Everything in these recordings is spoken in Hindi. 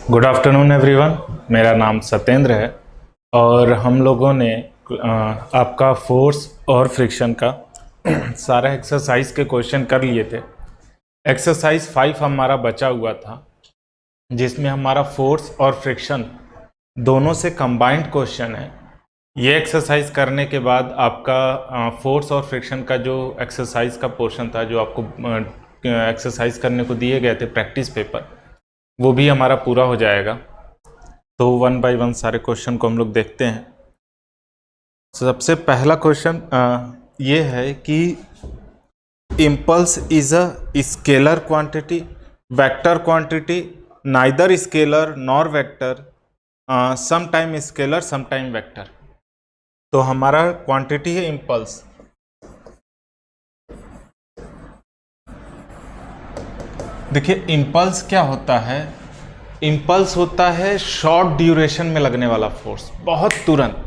Good afternoon everyone. मेरा नाम सत्येंद्र है और हम लोगों ने आपका फोर्स और फ्रिक्शन का सारा एक्सरसाइज के क्वेश्चन कर लिए थे। एक्सरसाइज 5 हमारा बचा हुआ था जिसमें हमारा फोर्स और फ्रिक्शन दोनों से कंबाइंड क्वेश्चन है। ये एक्सरसाइज करने के बाद आपका फोर्स और फ्रिक्शन का जो एक्सरसाइज का पोर्शन था, जो आपको एक्सरसाइज करने को दिए गए थे प्रैक्टिस पेपर, वो भी हमारा पूरा हो जाएगा। तो 1 बाय 1 सारे क्वेश्चन को हम लोग देखते हैं। सबसे पहला क्वेश्चन ये है कि impulse is a scalar quantity, vector quantity, neither scalar nor vector, some time scalar some time vector. तो हमारा क्वांटिटी है इम्पल्स। देखिए इम्पल्स क्या होता है। इम्पल्स होता है शॉर्ट ड्यूरेशन में लगने वाला फोर्स, बहुत तुरंत,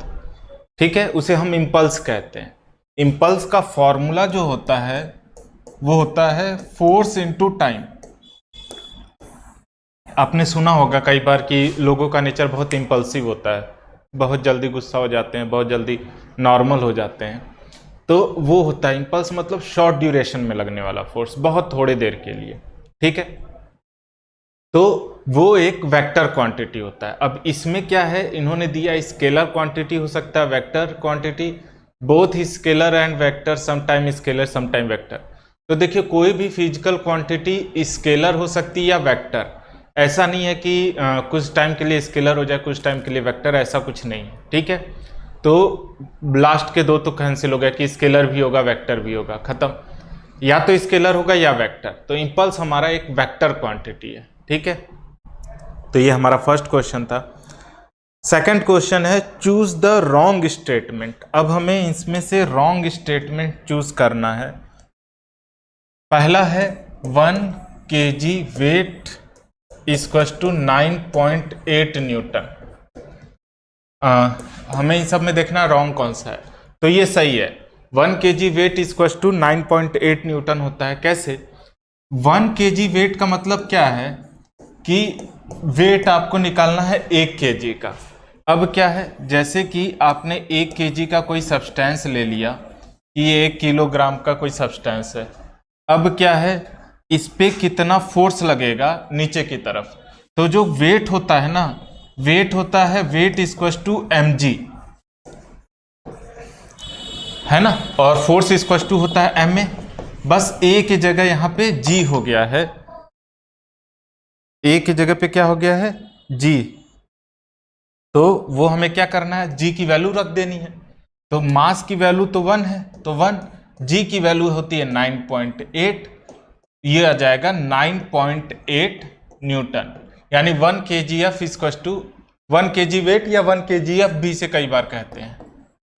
ठीक है, उसे हम इम्पल्स कहते हैं। इम्पल्स का फॉर्मूला जो होता है वो होता है फोर्स इनटू टाइम। आपने सुना होगा कई बार कि लोगों का नेचर बहुत इम्पल्सिव होता है, बहुत जल्दी गुस्सा हो जाते हैं, बहुत जल्दी नॉर्मल हो जाते हैं। तो वो होता है इम्पल्स, मतलब शॉर्ट ड्यूरेशन में लगने वाला फोर्स, बहुत थोड़े देर के लिए, ठीक है। तो वो एक वेक्टर क्वांटिटी होता है। अब इसमें क्या है, इन्होंने दिया स्केलर क्वांटिटी हो सकता है, vector quantity, both scalar and vector, some time scalar some time vector. तो देखिए कोई भी फिजिकल क्वांटिटी स्केलर हो सकती है या वेक्टर। ऐसा नहीं है कि कुछ टाइम के लिए स्केलर हो जाए, कुछ टाइम के लिए वेक्टर, ऐसा कुछ नहीं है, ठीक है। तो लास्ट के दो तो कैंसिल हो गया कि स्केलर भी होगा वेक्टर भी होगा, खत्म। या तो स्केलर होगा या वेक्टर। तो इम्पल्स हमारा एक वेक्टर क्वांटिटी है, ठीक है। तो ये हमारा फर्स्ट क्वेश्चन था। सेकंड क्वेश्चन है चूज द रॉन्ग स्टेटमेंट। अब हमें इसमें से रॉन्ग स्टेटमेंट चूज करना है। पहला है 1 kg weight equals to 9.8 newton. हमें इन सब में देखना रॉन्ग कौन सा है। तो ये सही है, 1 kg weight equals to 9.8 newton होता है। कैसे? 1 kg वेट का मतलब क्या है कि वेट आपको निकालना है 1 kg का। अब क्या है, जैसे कि आपने 1 kg का कोई सब्सटेंस ले लिया कि ये 1 किलोग्राम का कोई सब्सटेंस है। अब क्या है, इस पे कितना फोर्स लगेगा नीचे की तरफ। तो जो वेट होता है ना, वेट होता है वेट इक्वल्स टू mg, है ना, और फोर्स इक्वल्स टू होता है ma। बस a की जगह यहां पे g हो गया है, a की जगह पे क्या हो गया है, g। तो वो हमें क्या करना है, g की वैल्यू रख देनी है। तो मास की वैल्यू तो 1 है, तो 1, g की वैल्यू होती है 9.8, ये आ जाएगा 9.8 न्यूटन। यानी 1 kgf equal to 1 kg weight या 1 kgf भी से कई बार कहते हैं,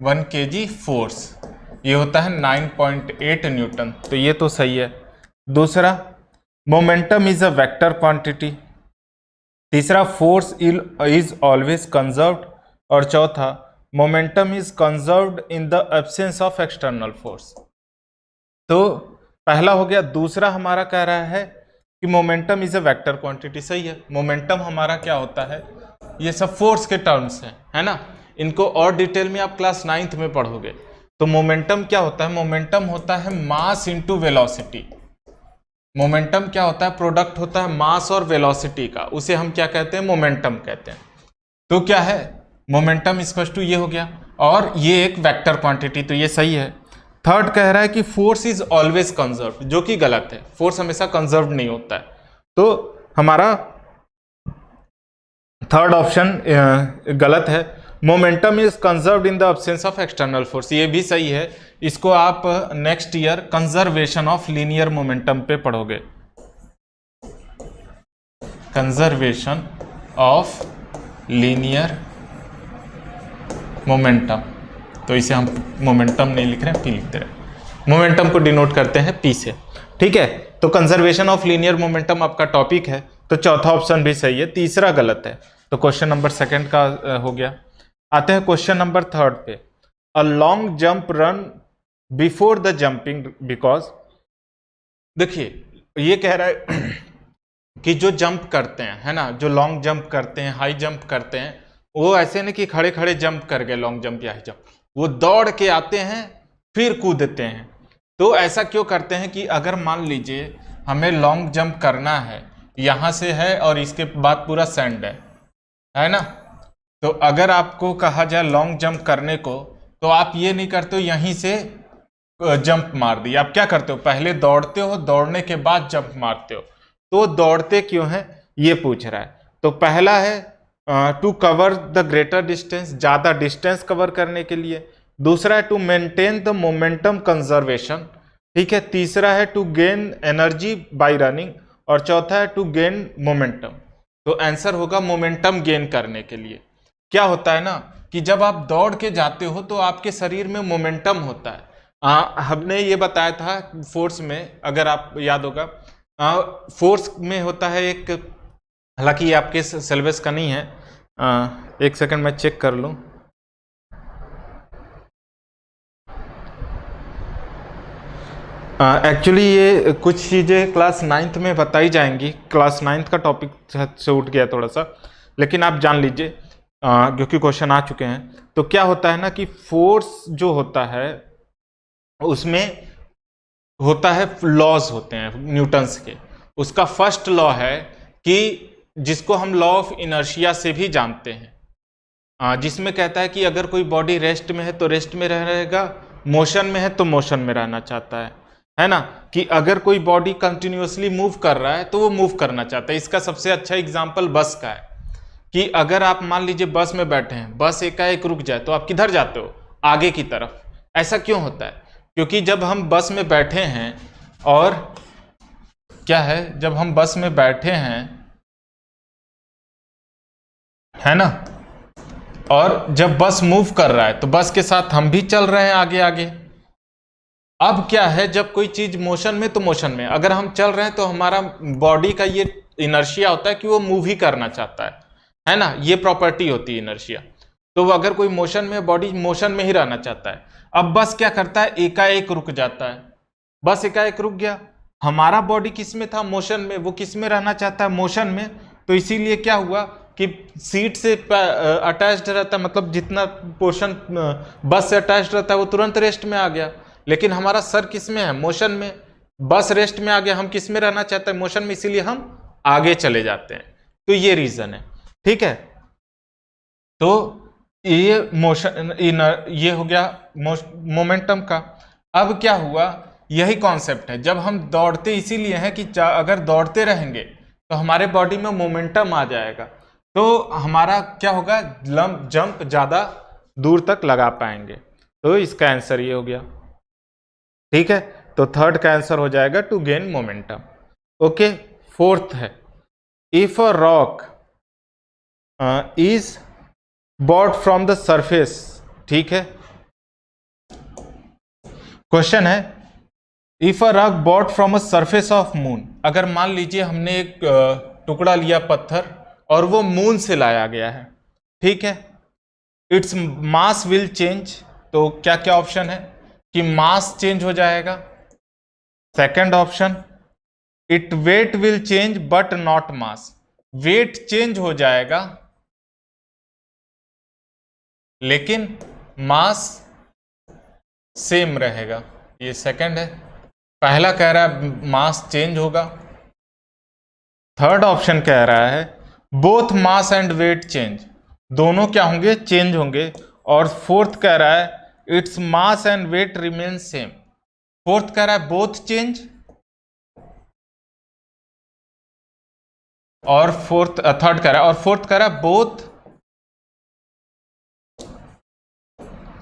1 kg फोर्स, ये होता है 9.8 न्यूटन। तो ये तो सही है। दूसरा, momentum is a vector quantity. तीसरा, फोर्स इज ऑलवेज कंजर्व्ड। और चौथा, momentum is conserved in the absence of external force. तो पहला हो गया। दूसरा हमारा कह रहा है कि momentum is a vector quantity. सही है, मोमेंटम हमारा क्या होता है, ये सब फोर्स के टर्म्स हैं, है ना। इनको और डिटेल में आप क्लास 9th में पढ़ोगे। तो मोमेंटम क्या होता है, मोमेंटम होता है मास इंटू वेलोसिटी। मोमेंटम क्या होता है, प्रोडक्ट होता है मास और वेलोसिटी का, उसे हम क्या कहते हैं, मोमेंटम कहते हैं। तो क्या है, मोमेंटम इक्वल टू ये हो गया, और ये एक वेक्टर क्वांटिटी, तो ये सही है। थर्ड कह रहा है कि फोर्स इज ऑलवेज कंजर्व्ड, जो कि गलत है, फोर्स हमेशा कंजर्व्ड नहीं होता है। तो हमारा थर्ड ऑप्शन गलत है। Momentum is conserved in the absence of external force, ये भी सही है। इसको आप next year conservation of linear momentum पे पढ़ोगे, कंजर्वेशन ऑफ लीनियर मोमेंटम। तो इसे हम मोमेंटम नहीं लिख रहे हैं, पी लिखते रहे। मोमेंटम को डिनोट करते हैं पी से, ठीक है। तो कंजर्वेशन ऑफ लीनियर मोमेंटम आपका टॉपिक है, तो चौथा ऑप्शन भी सही है, तीसरा गलत है। तो क्वेश्चन नंबर सेकंड का हो गया। आते हैं क्वेश्चन नंबर थर्ड पे। A long jump run before the jumping because. देखिए ये कह रहा है कि जो जंप करते हैं, है ना, जो लॉन्ग जंप करते हैं, हाई जंप करते हैं, वो ऐसे नहीं कि खड़े खड़े जंप कर गए लॉन्ग जंप या हाई जंप, वो दौड़ के आते हैं फिर कूदते हैं। तो ऐसा क्यों करते हैं कि अगर मान लीजिए हमें लॉन्ग जंप करना है, यहाँ से है और इसके बाद पूरा सैंड है ना, तो अगर आपको कहा जाए लॉन्ग जंप करने को, तो आप ये नहीं करते हो यहीं से जंप मार दिया, आप क्या करते हो, पहले दौड़ते हो, दौड़ने के बाद जंप मारते हो। तो दौड़ते क्यों है ये पूछ रहा है। तो पहला है to cover the greater distance, ज्यादा डिस्टेंस कवर करने के लिए। दूसरा है to maintain the momentum conservation, ठीक है। तीसरा है to gain energy by running, और चौथा है टू गेन मोमेंटम। तो आंसर होगा मोमेंटम गेन करने के लिए। क्या होता है ना कि जब आप दौड़ के जाते हो तो आपके शरीर में मोमेंटम होता है। हमने ये बताया था फोर्स में, अगर आप याद होगा, फोर्स में होता है एक, हालांकि ये आपके सिलेबस का नहीं है, एक सेकंड मैं चेक कर लूं। एक्चुअली ये कुछ चीज़ें क्लास 9th में बताई जाएंगी, क्लास 9th का टॉपिक से उठ गया थोड़ा सा, लेकिन आप जान लीजिए क्योंकि क्वेश्चन आ चुके हैं। तो क्या होता है ना कि फोर्स जो होता है उसमें होता है, लॉज होते हैं न्यूटन्स के। उसका फर्स्ट लॉ है कि जिसको हम लॉ ऑफ इनर्शिया से भी जानते हैं, जिसमें कहता है कि अगर कोई बॉडी रेस्ट में है तो रेस्ट में रहेगा, मोशन में है तो मोशन में रहना चाहता है ना, कि अगर कोई बॉडी कंटिन्यूअसली मूव कर रहा है तो वो मूव करना चाहता है। इसका सबसे अच्छा एग्जांपल बस का है कि अगर आप मान लीजिए बस में बैठे हैं, बस एकाएक रुक जाए तो आप किधर जाते हो, आगे की तरफ। ऐसा क्यों होता है, क्योंकि जब हम बस में बैठे हैं, और क्या है, जब हम बस में बैठे हैं, है ना, और जब बस मूव कर रहा है तो बस के साथ हम भी चल रहे हैं आगे आगे। अब क्या है, जब कोई चीज मोशन में तो मोशन में, अगर हम चल रहे हैं तो हमारा बॉडी का ये इनर्शिया होता है कि वो मूव ही करना चाहता है ना, ये प्रॉपर्टी होती है इनर्शिया। तो अगर कोई मोशन में, बॉडी मोशन में ही रहना चाहता है। अब बस क्या करता है, एकाएक रुक जाता है, बस एकाएक रुक गया। हमारा बॉडी किस में था, मोशन में, वो किस में रहना चाहता है, मोशन में। तो इसीलिए क्या हुआ कि सीट से अटैच्ड रहता है, मतलब जितना पोर्शन बस से अटैच्ड रहता है वो तुरंत रेस्ट में आ गया। लेकिन हमारा सर किस में है, मोशन में, बस रेस्ट में आ गया, हम किस में रहना चाहते हैं, मोशन में, इसीलिए हम आगे चले जाते हैं। तो ये रीजन है, ठीक है। तो ये मोशन, ये हो गया मोमेंटम का। अब क्या हुआ, यही कॉन्सेप्ट है, जब हम दौड़ते इसीलिए हैं कि अगर दौड़ते रहेंगे तो हमारे बॉडी में मोमेंटम आ जाएगा, तो हमारा क्या होगा, जंप ज्यादा दूर तक लगा पाएंगे। तो इसका आंसर ये हो गया, ठीक है। तो थर्ड का आंसर हो जाएगा to gain momentum. Okay, fourth है, if a rock is brought from the surface, ठीक है। क्वेश्चन है, if a rock brought from a surface of moon, अगर मान लीजिए हमने एक टुकड़ा लिया पत्थर और वो मून से लाया गया है, ठीक है, इट्स मास विल चेंज। तो क्या क्या ऑप्शन है कि मास चेंज हो जाएगा। Second option, it weight will change but not mass, wait change हो जाएगा लेकिन मास सेम रहेगा, ये सेकंड है। पहला कह रहा है मास चेंज होगा। थर्ड ऑप्शन कह रहा है both mass and wait change, दोनों क्या होंगे, चेंज होंगे। और फोर्थ कह रहा है it's mass and weight remain same. Fourth कह रहा है बोथ चेंज, और थर्ड कह रहा है, और फोर्थ कह रहा है बोथ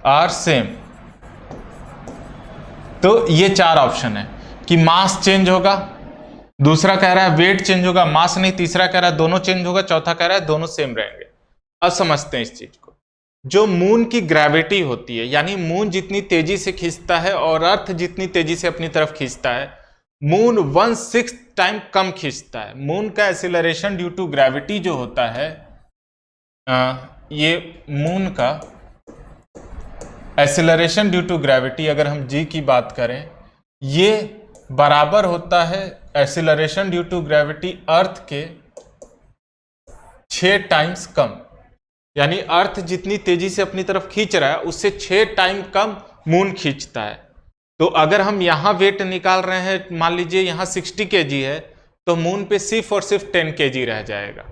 आर सेम। तो ये चार ऑप्शन है कि मास चेंज होगा, दूसरा कह रहा है वेट चेंज होगा, मास नहीं, तीसरा कह रहा है दोनों चेंज होगा, चौथा कह रहा है दोनों सेम रहेंगे। अब समझते हैं इस चीज को। जो मून की ग्रेविटी होती है, यानी मून जितनी तेजी से खींचता है और अर्थ जितनी तेजी से अपनी तरफ खींचता है, मून 1/6 टाइम कम खींचता है। मून का एक्सीलरेशन ड्यू टू ग्रेविटी जो होता है, ये मून का एक्सीलरेशन ड्यू टू ग्रेविटी, अगर हम जी की बात करें, ये बराबर होता है एक्सीलरेशन ड्यू टू ग्रेविटी अर्थ के 6 टाइम्स कम, यानी अर्थ जितनी तेजी से अपनी तरफ खींच रहा है उससे 6 टाइम कम मून खींचता है। तो अगर हम यहाँ वेट निकाल रहे हैं, मान लीजिए यहाँ 60 kg है, तो मून पे सिर्फ और सिर्फ 10 kg रह जाएगा।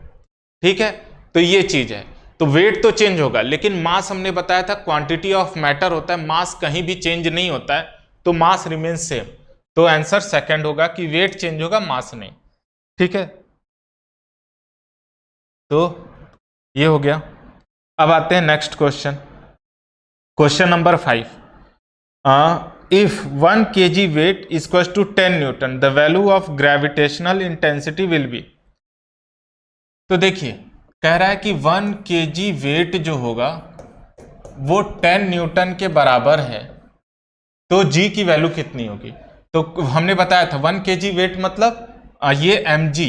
ठीक है, तो ये चीज है। तो वेट तो चेंज होगा, लेकिन मास हमने बताया था क्वांटिटी ऑफ मैटर होता है, मास कहीं भी चेंज नहीं होता है, तो मास रिमेन सेम। तो आंसर सेकंड होगा कि वेट चेंज होगा, मास नहीं। ठीक है, तो ये हो गया। अब आते हैं next question, question number 5। If 1 kg weight is equal to 10 newton, the value of gravitational intensity will be. तो देखिए कह रहा है कि 1 kg वेट जो होगा वो 10 न्यूटन के बराबर है, तो g की वैल्यू कितनी होगी। तो हमने बताया था 1 kg वेट मतलब ये mg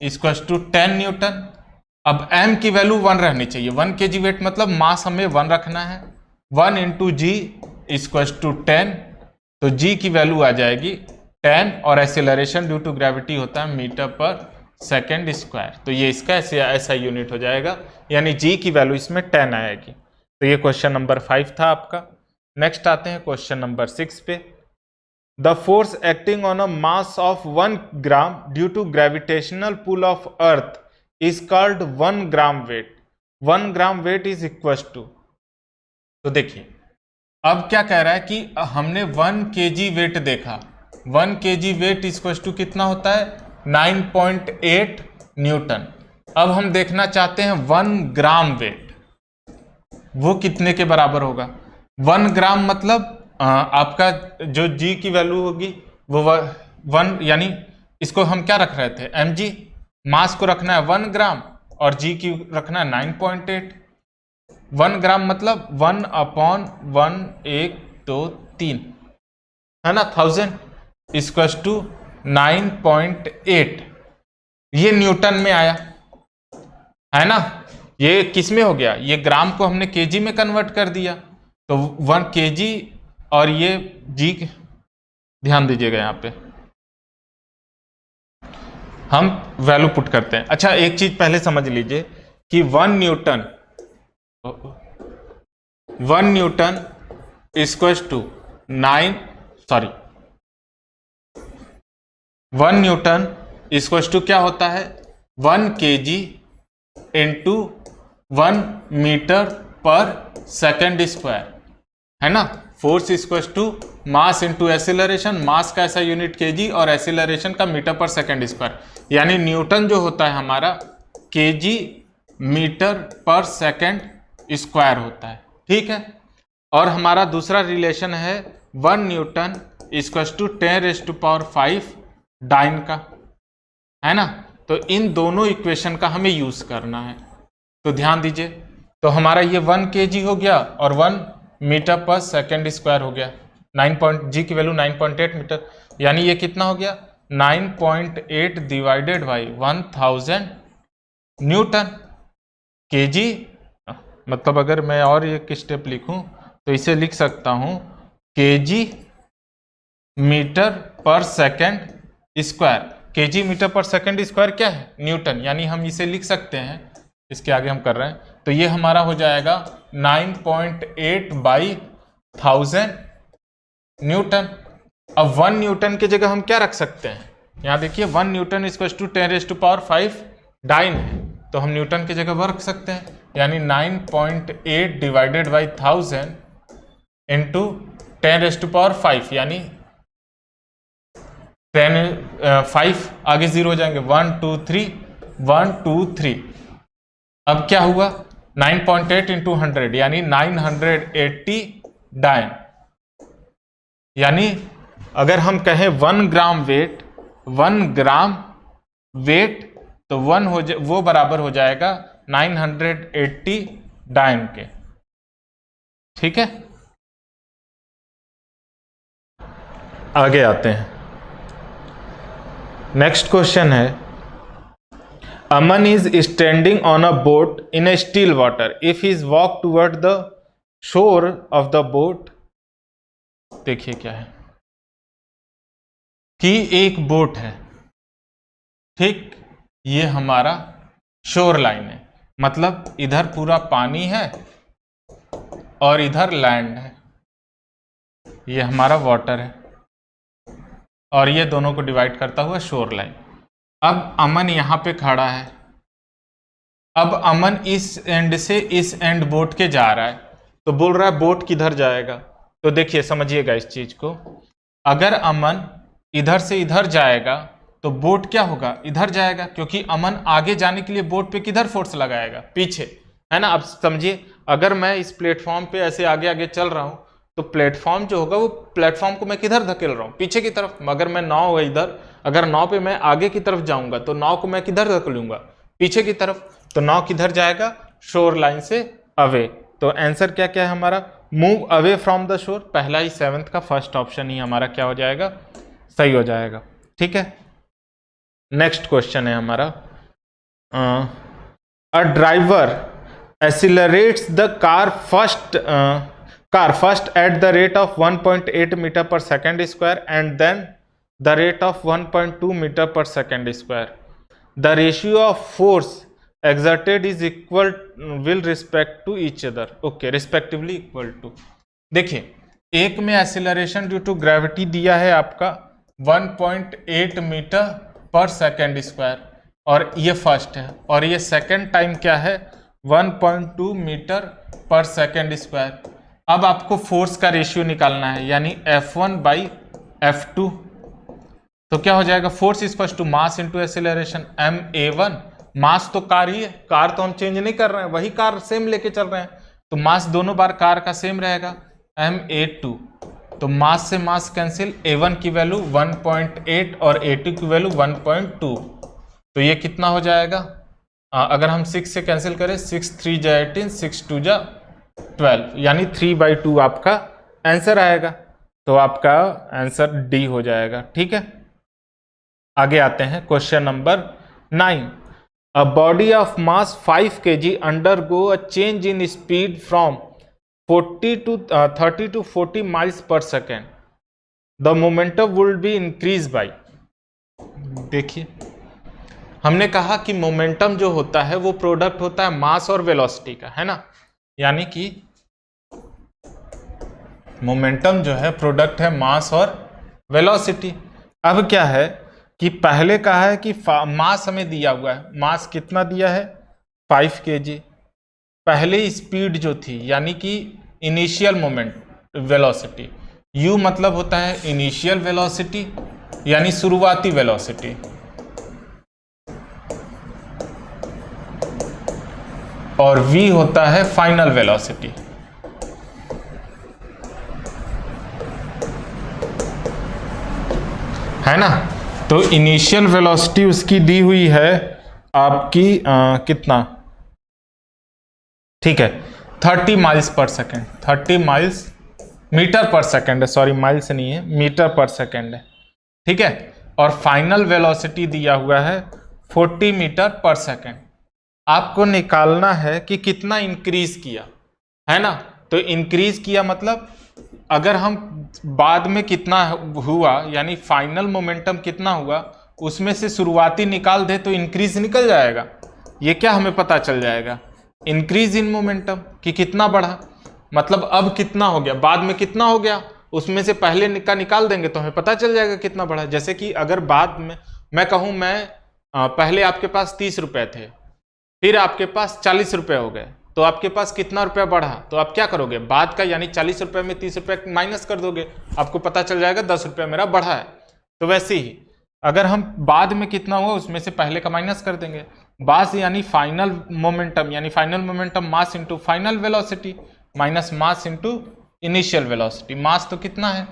इक्वल टू 10 न्यूटन। अब m की वैल्यू 1 रहनी चाहिए, 1 kg वेट मतलब मास हमें 1 रखना है, 1 इंटू जी इक्वल टू 10, तो g की वैल्यू आ जाएगी 10, और एक्सेलरेशन ड्यू टू ग्रेविटी होता है मीटर पर सेकेंड स्क्वायर, तो ये इसका ऐसा यूनिट हो जाएगा, यानी g की वैल्यू इसमें 10 आएगी। तो ये क्वेश्चन नंबर 5 था आपका। नेक्स्ट आते हैं क्वेश्चन नंबर 6 पे। The force acting on a mass of 1 gram due to gravitational pull of earth is called 1 gram weight. 1 gram weight is equal to, तो देखिए अब क्या कह रहा है कि हमने 1 kg वेट देखा, 1 kg वेट इक्वल टू कितना होता है 9.8 न्यूटन। अब हम देखना चाहते हैं 1 ग्राम वेट, वो कितने के बराबर होगा। 1 ग्राम मतलब आपका जो g की वैल्यू होगी वो 1, यानी इसको हम क्या रख रहे थे mg, मास को रखना है 1 ग्राम और g की रखना है 9.8। 1 ग्राम मतलब 1 अपॉन 1 1 2 3 है ना, 1000 इक्वल टू 9.8, ये न्यूटन में आया है ना। ये किस में हो गया, ये ग्राम को हमने केजी में कन्वर्ट कर दिया, तो 1 kg और ये जी, ध्यान दीजिएगा यहाँ पे हम वैल्यू पुट करते हैं। अच्छा एक चीज पहले समझ लीजिए कि 1 newton equal to 1 newton equal to क्या होता है 1 kg into 1 metre per second square, है ना। Force equal to mass into acceleration, mass का ऐसा यूनिट केजी और एक्सीलरेशन का मीटर पर सेकेंड स्क्वायर, यानी न्यूटन जो होता है हमारा kg metre per second square होता है। ठीक है, और हमारा दूसरा रिलेशन है 1 न्यूटन इक्वल टू 10⁵ डाइन का, है ना। तो इन दोनों इक्वेशन का हमें यूज करना है, तो ध्यान दीजिए। तो हमारा ये 1 kg हो गया और 1 मीटर पर सेकेंड स्क्वायर हो गया, जी की वैल्यू 9.8 मीटर, यानी ये कितना हो गया 9.8 डिवाइडेड बाई 1000 न्यूटन केजी। मतलब अगर मैं और एक स्टेप लिखूं तो इसे लिख सकता हूं KG metre per second square. KG metre per second square क्या है न्यूटन, यानी हम इसे लिख सकते हैं, इसके आगे हम कर रहे हैं, तो ये हमारा हो जाएगा 9.8 बाई 1000 न्यूटन। अब 1 न्यूटन की जगह हम क्या रख सकते हैं, यहाँ देखिए 1 न्यूटन इक्वल टू 10⁵ डाइन है, तो हम न्यूटन की जगह वो रख सकते हैं, यानी 9.8 डिवाइडेड बाई 1000 इंटू 10⁵, यानी 5 आगे 0 हो जाएंगे, 1 2 3 1 2 3। अब क्या हुआ 9.8 इंटू 100 यानी 980 डाइन, यानी अगर हम कहें 1 ग्राम वेट, 1 ग्राम वेट तो वो बराबर हो जाएगा 980 डाइन के। ठीक है, आगे आते हैं। नेक्स्ट क्वेश्चन है a man is standing on a boat in a still water, if is walk toward the shore of the boat. देखिए क्या है, कि एक बोट है, ठीक, ये हमारा शोर लाइन है, मतलब इधर पूरा पानी है और इधर लैंड है, ये हमारा वाटर है और ये दोनों को डिवाइड करता हुआ शोर लाइन। अब अमन यहां पे खड़ा है, अब अमन इस एंड से इस एंड बोट के जा रहा है, तो बोल रहा है बोट किधर जाएगा। तो देखिए समझिएगा इस चीज को, अगर अमन इधर से इधर जाएगा तो बोट क्या होगा, इधर जाएगा, क्योंकि अमन आगे जाने के लिए बोट पे किधर फोर्स लगाएगा, पीछे, है ना। अब समझिए, अगर मैं इस प्लेटफॉर्म पे ऐसे आगे आगे चल रहा हूं तो प्लेटफॉर्म जो होगा वो प्लेटफॉर्म को मैं किधर धकेल रहा हूँ, पीछे की तरफ। अगर मैं नाव है इधर, अगर नाव पे मैं आगे की तरफ जाऊंगा तो नाव को मैं किधर धकेलूंगा, पीछे की तरफ। तो नाव किधर जाएगा, शोर लाइन से अवे। तो आंसर क्या क्या है हमारा, move away from the shore. पहला ही 7th का फर्स्ट ऑप्शन ही हमारा क्या हो जाएगा, सही हो जाएगा। ठीक है, नेक्स्ट क्वेश्चन है हमारा, a driver accelerates the car first at the rate of 1.8 meter per second square and then the rate of 1.2 meter per second square. The ratio of force exerted is equal will respect to each other. Okay, respectively equal to. देखिए, एक में एक्सीलरेशन ड्यू टू ग्रेविटी दिया है आपका 1.8 मीटर पर सेकेंड स्क्वायर और ये फर्स्ट है, और ये सेकेंड टाइम क्या है 1.2 मीटर पर सेकेंड स्क्वायर। अब आपको फोर्स का रेशियो निकालना है, यानी F1 बाई F2। तो क्या हो जाएगा, force is equal to mass into acceleration, ma1। Mass तो कार ही है, कार तो हम चेंज नहीं कर रहे हैं, वही कार सेम लेके चल रहे हैं, तो मास दोनों बार कार का सेम रहेगा, ma2। तो मास से मास कैंसिल, a1 की वैल्यू 1.8 और a2 की वैल्यू 1.2। तो ये कितना हो जाएगा, अगर हम 6 से कैंसिल करें, 6 3 जा 18, 6 2 जा 12, यानी 3/2 आपका आंसर आएगा। तो आपका आंसर डी हो जाएगा। ठीक है, आगे आते हैं question number 9। A body of mass 5 kg undergo a change in speed from 30 to 40 miles per second. The momentum would be increased by। देखिए, हमने कहा कि मोमेंटम जो होता है वो प्रोडक्ट होता है मास और वेलोसिटी का, है ना। यानी कि मोमेंटम जो है प्रोडक्ट है मास और वेलोसिटी। अब क्या है कि पहले कहा है कि मास हमें दिया हुआ है, मास कितना दिया है 5 kg। पहले स्पीड जो थी यानी कि इनिशियल मोमेंट वेलोसिटी, u मतलब होता है इनिशियल वेलोसिटी यानी शुरुआती वेलोसिटी, और v होता है फाइनल वेलोसिटी। है ना। तो इनिशियल वेलोसिटी उसकी दी हुई है आपकी कितना, ठीक है 30 miles per second, 30 miles metre per second है, सॉरी माइल्स नहीं है, मीटर पर सेकेंड है। ठीक है, और फाइनल वेलोसिटी दिया हुआ है 40 मीटर पर सेकेंड। आपको निकालना है कि कितना इंक्रीज किया, है ना। तो इंक्रीज किया मतलब अगर हम बाद में कितना हुआ यानी फाइनल मोमेंटम कितना हुआ उसमें से शुरुआती निकाल दे तो इंक्रीज निकल जाएगा। ये क्या हमें पता चल जाएगा, इंक्रीज इन मोमेंटम कि कितना बढ़ा, मतलब अब कितना हो गया, बाद में कितना हो गया उसमें से पहले का निकाल देंगे तो हमें पता चल जाएगा कितना बढ़ा। जैसे कि अगर बाद में मैं कहूँ मैं पहले आपके पास 30 रुपए थे, फिर आपके पास 40 रुपए हो गए, तो आपके पास कितना रुपया बढ़ा, तो आप क्या करोगे, बाद का यानी 40 रुपए में 30 रुपए माइनस कर दोगे, आपको पता चल जाएगा 10 रुपया मेरा बढ़ा है। तो वैसे ही अगर हम बाद में कितना हुआ उसमें से पहले का माइनस कर देंगे। मास यानी फाइनल मोमेंटम, यानी final momentum mass into final velocity minus mass into initial velocity. Mass तो कितना है,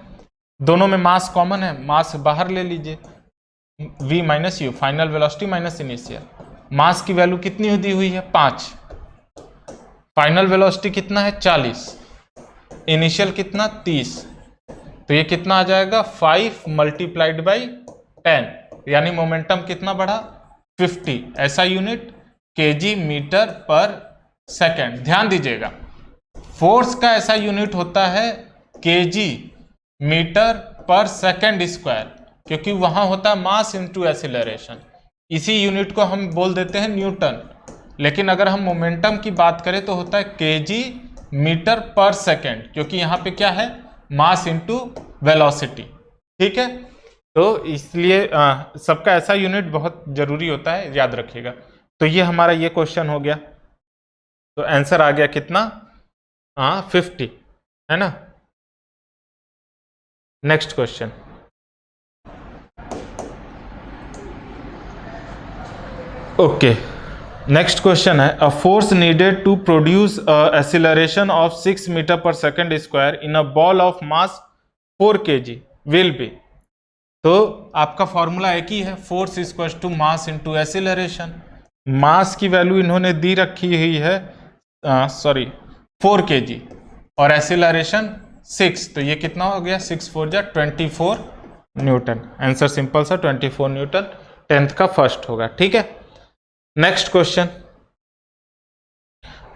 दोनों में मास कॉमन है, मास बाहर ले लीजिए, v minus u, final velocity minus initial. Mass की वैल्यू कितनी दी हुई है 5, फाइनल वेलोसिटी कितना है 40, इनिशियल कितना 30, तो ये कितना आ जाएगा 5 मल्टीप्लाइड बाई 10, यानी मोमेंटम कितना बढ़ा 50। ऐसा unit KG metre per second. ध्यान दीजिएगा, फोर्स का ऐसा यूनिट होता है KG metre per second square, क्योंकि वहां होता है मास इंटू एक्सीलरेशन, इसी यूनिट को हम बोल देते हैं न्यूटन। लेकिन अगर हम मोमेंटम की बात करें तो होता है केजी मीटर पर सेकेंड, क्योंकि यहाँ पे क्या है, मास इंटू वेलोसिटी। ठीक है, तो इसलिए सबका ऐसा यूनिट बहुत जरूरी होता है, याद रखिएगा। तो ये हमारा ये क्वेश्चन हो गया, तो आंसर आ गया कितना, 50, है ना। Next question, okay, next question है, a force needed to produce acceleration of 6 metre per second square in a ball of mass 4 kg will be. तो आपका फॉर्मूला एक ही है, force equal to mass into acceleration. Mass की वैल्यू इन्होंने दी रखी हुई है 4 kg और एक्सीलरेशन 6, तो ये कितना हो गया, 6 4 जा 24 न्यूटन। आंसर सिंपल सा 24 न्यूटन 10th का फर्स्ट होगा। ठीक है, next question,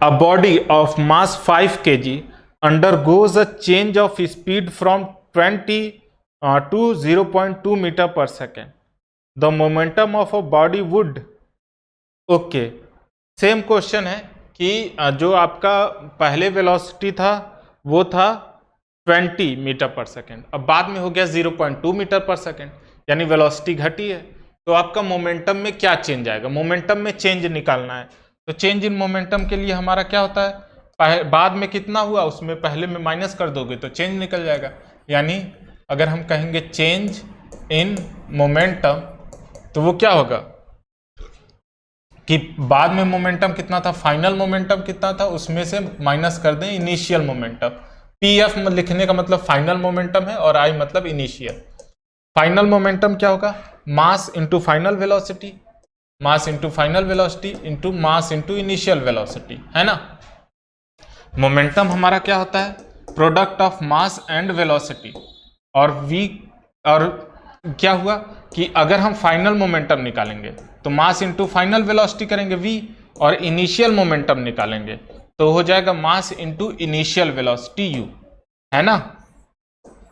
a body of mass 5 kg undergoes a change of speed from 20 to 0.2 meter per second. The momentum of a body would, okay, same question है कि जो आपका पहले वेलोसिटी था वो था 20 मीटर पर सेकेंड, अब बाद में हो गया 0.2 मीटर पर सेकेंड, यानी वेलोसिटी घटी है। तो आपका मोमेंटम में क्या चेंज आएगा, मोमेंटम में चेंज निकालना है। तो चेंज इन मोमेंटम के लिए हमारा क्या होता है, बाद में कितना हुआ उसमें पहले में माइनस कर दोगे तो चेंज निकल जाएगा। यानी अगर हम कहेंगे चेंज इन मोमेंटम, तो वो क्या होगा कि बाद में मोमेंटम कितना था, फाइनल मोमेंटम कितना था, उसमें से माइनस कर दें इनिशियल मोमेंटम। पीएफ लिखने का मतलब फाइनल मोमेंटम है और आई मतलब इनिशियल। फाइनल मोमेंटम क्या होगा, मास इंटू फाइनल वेलोसिटी, मास into final velocity into mass into initial velocity, है ना। मोमेंटम हमारा क्या होता है, product of mass and velocity. और क्या हुआ कि अगर हम फाइनल मोमेंटम निकालेंगे तो मास इंटू फाइनल वेलोसिटी करेंगे v, और इनिशियल मोमेंटम निकालेंगे तो हो जाएगा मास इंटू इनिशियल वेलोसिटी u, है ना।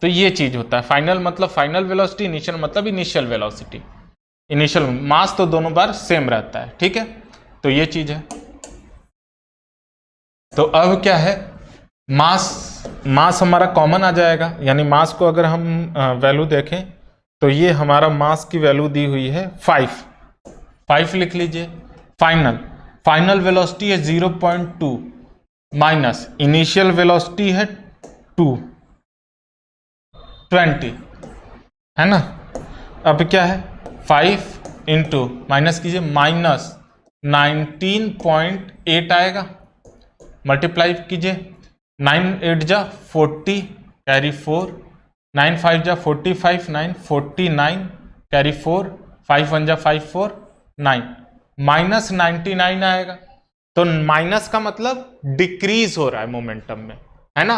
तो ये चीज होता है, फाइनल मतलब फाइनल वेलोसिटी, इनिशियल मतलब इनिशियल वेलोसिटी। इनिशियल मास तो दोनों बार सेम रहता है। ठीक है, तो ये चीज है। तो अब क्या है, मास हमारा कॉमन आ जाएगा, यानी मास को अगर हम वैल्यू देखें तो ये हमारा मास की वैल्यू दी हुई है 5 लिख लीजिए। फाइनल वेलोसिटी है 0.2 माइनस इनिशियल वेलोसिटी है 20, है ना। अब क्या है, 5 इंटू माइनस कीजिए, माइनस 19.8 आएगा, मल्टीप्लाई कीजिए, 9 8 जा 40 कैरी 4, 9 5 जा 45, 9 49 कैरी 4, 5 1 जा 5 4 9, माइनस 99 आएगा। तो माइनस का मतलब डिक्रीज हो रहा है मोमेंटम में, है ना,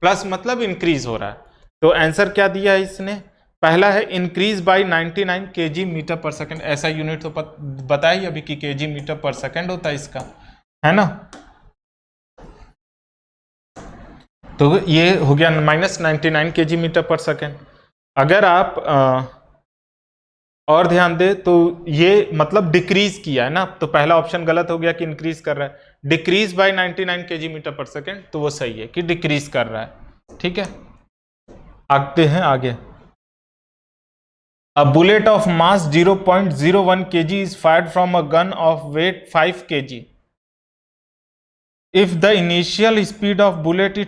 प्लस मतलब इंक्रीज हो रहा है। तो आंसर क्या दिया है इसने, पहला है increase by 99 kg metre per second, ऐसा यूनिट तो बताइए अभी कि kg मीटर पर सेकेंड होता है इसका, है ना। तो ये हो गया minus 99 kg metre per second. अगर आप और ध्यान दे तो ये मतलब डिक्रीज किया है ना, तो पहला ऑप्शन गलत हो गया कि इंक्रीज कर रहा है, decrease by 99 kg metre per second, तो वो सही है कि डिक्रीज कर रहा है। ठीक है, आगे हैं आगे। A bullet of mass 0.01 kg is fired from a gun of weight 5 kg. If the initial speed of bullet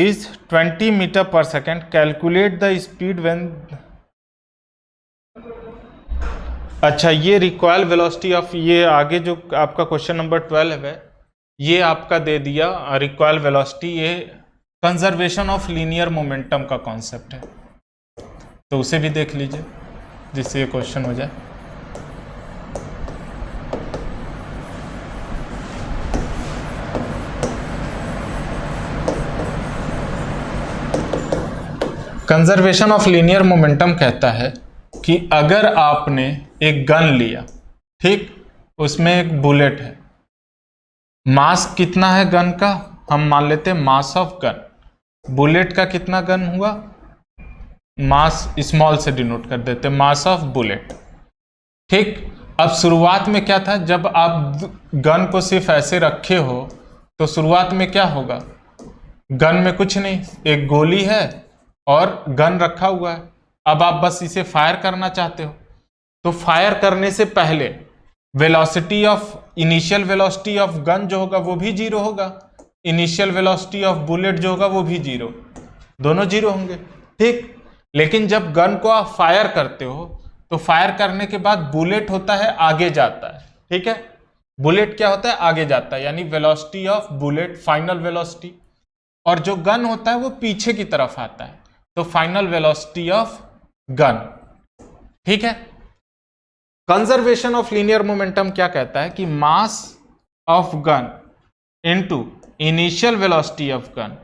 is 20 meter per second, calculate the speed when. अच्छा, ये रिकॉयल वेलोसिटी ऑफ, ये आगे जो आपका क्वेश्चन नंबर 12 है ये आपका दे दिया रिकॉयल वेलोसिटी, ये कंजर्वेशन ऑफ लीनियर मोमेंटम का कॉन्सेप्ट है, तो उसे भी देख लीजिए जिससे ये क्वेश्चन हो जाए। कंजर्वेशन ऑफ लीनियर मोमेंटम कहता है कि अगर आपने एक गन लिया, ठीक, उसमें एक बुलेट है, मास कितना है गन का, हम मान लेते हैं मास ऑफ गन, बुलेट का कितना गन हुआ मास स्मॉल से डिनोट कर देते, मास ऑफ बुलेट। ठीक, अब शुरुआत में क्या था, जब आप गन को सिर्फ ऐसे रखे हो तो शुरुआत में क्या होगा, गन में कुछ नहीं, एक गोली है और गन रखा हुआ है। अब आप बस इसे फायर करना चाहते हो, तो फायर करने से पहले velocity of initial velocity of gun जो होगा वो भी जीरो होगा, इनिशियल वेलोसिटी ऑफ बुलेट जो होगा वो भी जीरो, दोनों जीरो होंगे। ठीक, लेकिन जब गन को आप फायर करते हो तो फायर करने के बाद बुलेट होता है आगे जाता है। ठीक है, बुलेट क्या होता है, आगे जाता है, यानी velocity of bullet final velocity, और जो गन होता है वो पीछे की तरफ आता है, तो फाइनल वेलोसिटी ऑफ गन। ठीक है, कंजर्वेशन ऑफ लीनियर मोमेंटम क्या कहता है कि मास of gun into initial velocity of gun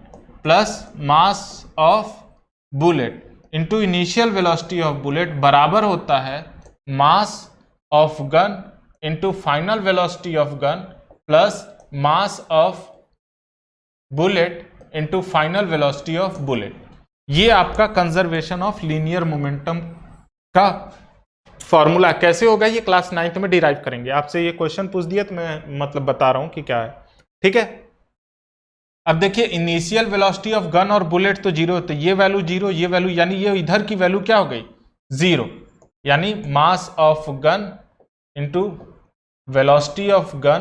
plus mass of bullet into initial velocity of bullet बराबर होता है मास of gun into final velocity of gun plus mass of bullet into final velocity of bullet. ये आपका कंजर्वेशन ऑफ लीनियर मोमेंटम का फॉर्मूला कैसे होगा, ये क्लास 9th में डिराइव करेंगे। आपसे ये क्वेश्चन पूछ दिया तो मैं मतलब बता रहा हूं कि क्या है। ठीक है, अब देखिए इनिशियल वेलोसिटी ऑफ गन और बुलेट तो जीरो, तो ये वैल्यू जीरो, ये वैल्यू, यानी ये इधर की वैल्यू क्या हो गई, जीरो, यानी mass of gun into velocity of gun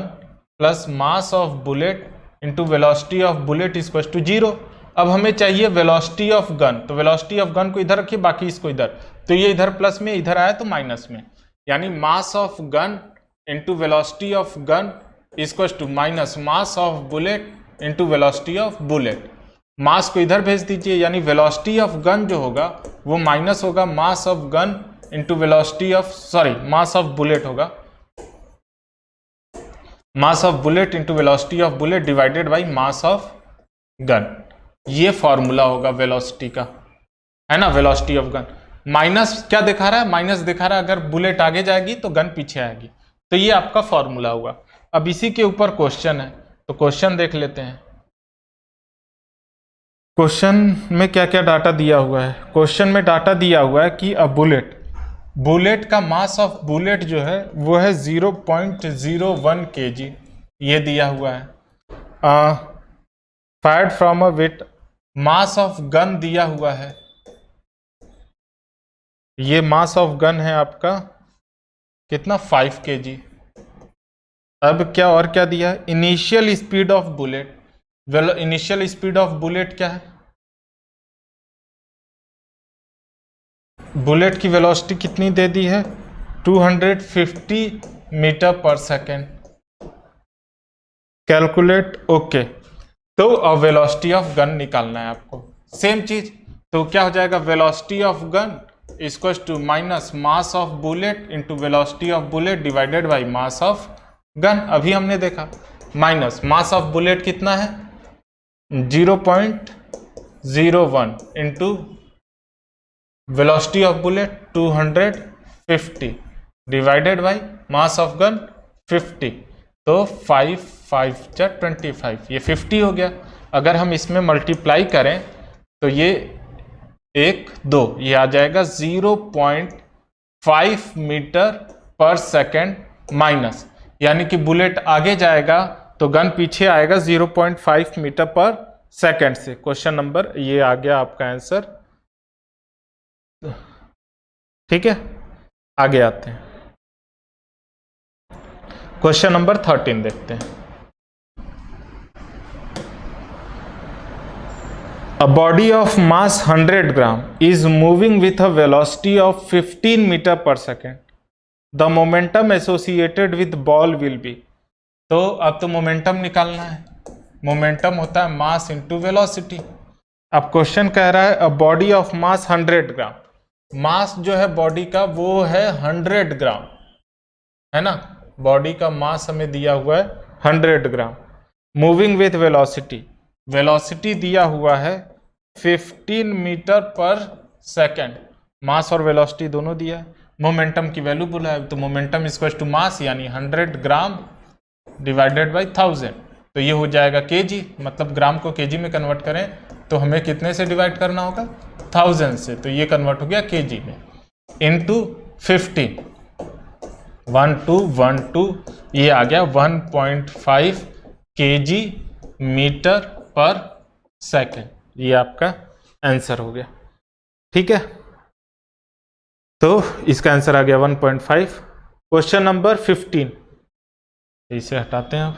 plus mass of bullet into velocity of bullet is equal to zero. अब हमें चाहिए वेलोसिटी ऑफ गन, तो वेलोसिटी ऑफ गन को इधर रखिए, बाकी इसको इधर, तो ये इधर प्लस में, इधर आया तो माइनस में, यानी mass of gun into velocity of gun is equal to minus mass of bullet into velocity of bullet. Mass को इधर भेज दीजिए, यानी वेलोसिटी ऑफ गन जो होगा वो माइनस होगा mass of gun into velocity of, sorry mass of bullet होगा, mass of bullet into velocity of bullet divided by mass of gun. ये फॉर्मूला होगा वेलोसिटी का, है ना, वेलोसिटी ऑफ गन। माइनस क्या दिखा रहा है, माइनस दिखा रहा है अगर बुलेट आगे जाएगी तो गन पीछे आएगी, तो ये आपका फॉर्मूला होगा। अब इसी के ऊपर क्वेश्चन है, तो क्वेश्चन देख लेते हैं। क्वेश्चन में क्या क्या डाटा दिया हुआ है। क्वेश्चन में डाटा दिया हुआ है कि अ बुलेट का मास ऑफ बुलेट जो है वो है 0.01 kg, ये दिया हुआ है। Fired from a weight, mass of gun दिया हुआ है, ये मास ऑफ गन है आपका कितना, 5 kg। अब क्या और क्या दिया है, initial speed of bullet, initial speed of bullet क्या है, बुलेट की वेलोसिटी कितनी दे दी है, 250 metre per second. Calculate, okay, तो वेलोसिटी ऑफ गन निकालना है आपको, सेम चीज, तो क्या हो जाएगा, velocity of gun equal to minus mass of bullet into velocity of bullet divided by mass of gun. अभी हमने देखा माइनस मास ऑफ बुलेट कितना है 0.01 into velocity of bullet 250 divided by mass of gun 50, तो 5 5 25, ये 50 हो गया। अगर हम इसमें मल्टीप्लाई करें तो ये 1 2, ये आ जाएगा 0.5 मीटर पर सेकेंड माइनस, यानी कि बुलेट आगे जाएगा तो गन पीछे आएगा 0.5 मीटर पर सेकेंड से। क्वेश्चन नंबर ये आ गया आपका आंसर। ठीक है, आगे आते हैं, क्वेश्चन नंबर 13 देखते हैं। A body of mass 100 gram is moving with a velocity of 15 meter per second. The momentum associated with ball will be. तो अब तो मोमेंटम निकालना है, मोमेंटम होता है मास इंटू वेलोसिटी। अब क्वेश्चन कह रहा है अ बॉडी ऑफ मास 100 ग्राम, मास जो है बॉडी का वो है 100 ग्राम, है ना, बॉडी का मास हमें दिया हुआ है 100 ग्राम, मूविंग विथ वेलोसिटी, वेलोसिटी दिया हुआ है 15 मीटर पर सेकेंड, मास और वेलोसिटी दोनों दिया है, मोमेंटम की वैल्यू बोला है, तो मोमेंटम इक्वल टू मास यानी 100 ग्राम डिवाइडेड बाई 1000, तो ये हो जाएगा केजी, मतलब ग्राम को केजी में कन्वर्ट करें तो हमें कितने से डिवाइड करना होगा, 1000 से, तो ये कन्वर्ट हो गया केजी में, इनटू 15, 1212, ये आ गया 1.5 केजी मीटर पर सेकेंड। ये आपका आंसर हो गया। ठीक है, तो इसका आंसर आ गया 1.5। क्वेश्चन नंबर 15, इसे हटाते हैं अब।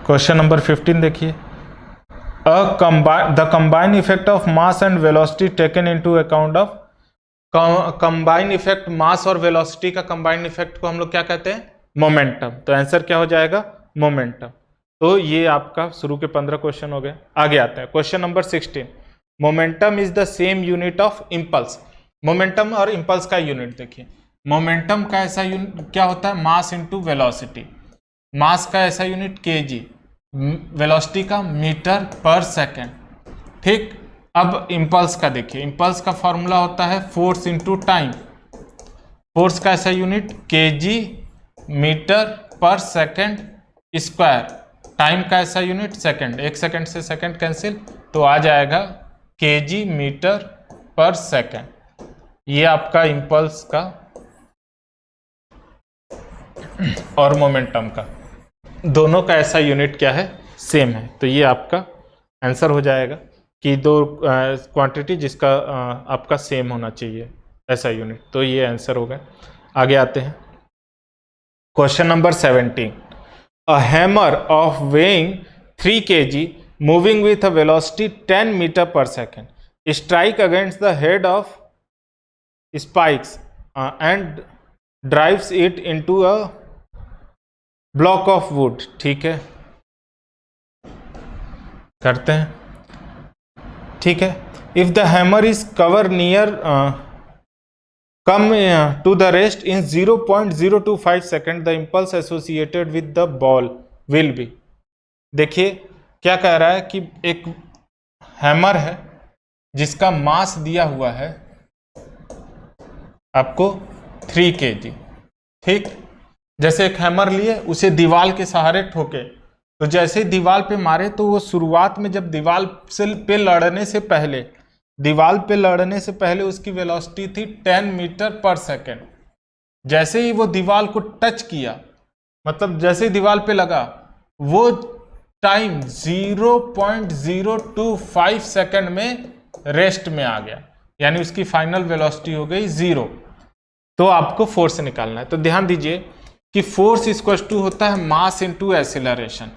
क्वेश्चन नंबर 15 देखिए, the combined effect of mass and velocity taken into account of. Combined effect, mass और वेलोसिटी का कंबाइंड इफेक्ट को हम लोग क्या कहते हैं? मोमेंटम। तो आंसर क्या हो जाएगा? मोमेंटम। तो ये आपका शुरू के 15 क्वेश्चन हो गए। आगे आते हैं question number 16, momentum is the same unit of impulse. Momentum और इम्पल्स का यूनिट देखिए, मोमेंटम का ऐसा यूनिट क्या होता है? Mass into velocity. मास का ऐसा यूनिट केजी, वेलोसिटी का मीटर पर सेकेंड। ठीक, अब इम्पल्स का देखिए, इम्पल्स का फॉर्मूला होता है फोर्स इंटू टाइम। फोर्स का ऐसा unit KG metre per second square. Time का ऐसा यूनिट सेकेंड, 1 सेकेंड से सेकेंड कैंसिल, तो आ जाएगा केजी मीटर पर सेकेंड। ये आपका इम्पल्स का और मोमेंटम का, दोनों का ऐसा यूनिट क्या है? सेम है। तो ये आपका आंसर हो जाएगा कि दो क्वांटिटी जिसका आपका सेम होना चाहिए ऐसा यूनिट। तो ये आंसर हो गया। आगे आते हैं question number 17, a hammer of weighing 3 kg moving with a velocity 10 metre per second strike against the head of spikes and drives it into a block of wood. ठीक है, करते हैं। ठीक है, if the hammer is cover near come to the rest in 0.025 second, the impulse associated with the ball will be. देखिए क्या कह रहा है कि एक हैमर है जिसका मास दिया हुआ है आपको 3 kg। ठीक, जैसे एक हैमर लिए, उसे दीवार के सहारे ठोके, तो जैसे दीवार पे मारे तो वो शुरुआत में जब दीवार पे लड़ने से पहले उसकी वेलोसिटी थी 10 मीटर पर सेकेंड। जैसे ही वो दीवार को टच किया, मतलब जैसे ही दीवार पे लगा, वो टाइम 0.025 सेकेंड में रेस्ट में आ गया, यानी उसकी फाइनल वेलोसिटी हो गई 0। तो आपको फोर्स निकालना है। तो ध्यान दीजिए कि फोर्स इक्वल टू होता है मास इनटू एक्सीलरेशन,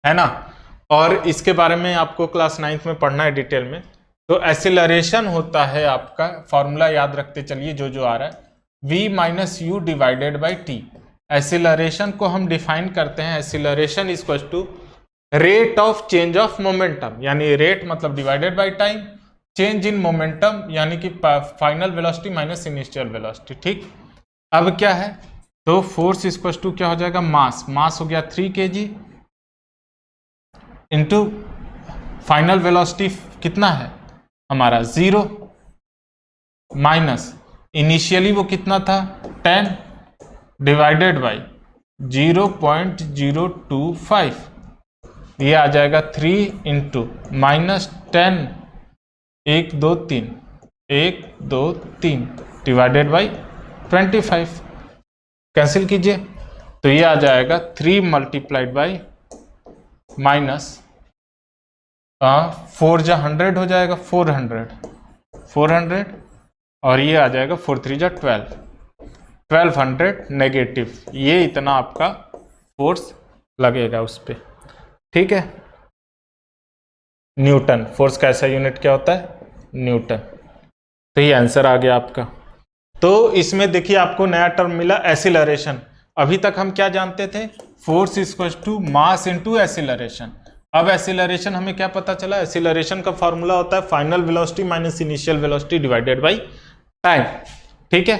है ना। और इसके बारे में आपको क्लास 9th में पढ़ना है डिटेल में। तो एक्सीलरेशन होता है आपका, फॉर्मूला याद रखते चलिए जो आ रहा है, v minus u divided by t. Acceleration को हम डिफाइन करते हैं, acceleration equal to rate of change of momentum, यानी रेट मतलब divided by time, change in momentum यानी कि final velocity minus initial velocity. ठीक, अब क्या है? तो फोर्स इक्वल टू क्या हो जाएगा? मास हो गया 3 kg इंटू फाइनल वेलोसिटी कितना है हमारा 0, माइनस इनिशियली वो कितना था 10 डिवाइडेड बाई 0.025, ये आ जाएगा 3 into minus 10, 1 2 3 divided by 25, cancel कीजिए, तो ये आ जाएगा 3 मल्टीप्लाइड बाई माइनस 4 जा 100 हो जाएगा, 400 और ये आ जाएगा 4 3 जा 1200 नेगेटिव। ये इतना आपका फोर्स लगेगा उस पर। ठीक है, न्यूटन। फोर्स का ऐसा यूनिट क्या होता है? न्यूटन। तो ये आंसर आ गया आपका। तो इसमें देखिए आपको नया टर्म मिला एक्सीलरेशन। अभी तक हम क्या जानते थे? Force equal to mass into acceleration. अब एक्सीलरेशन हमें क्या पता चला? एक्सीलरेशन का फॉर्मूला होता है final velocity minus initial velocity divided by time. ठीक है,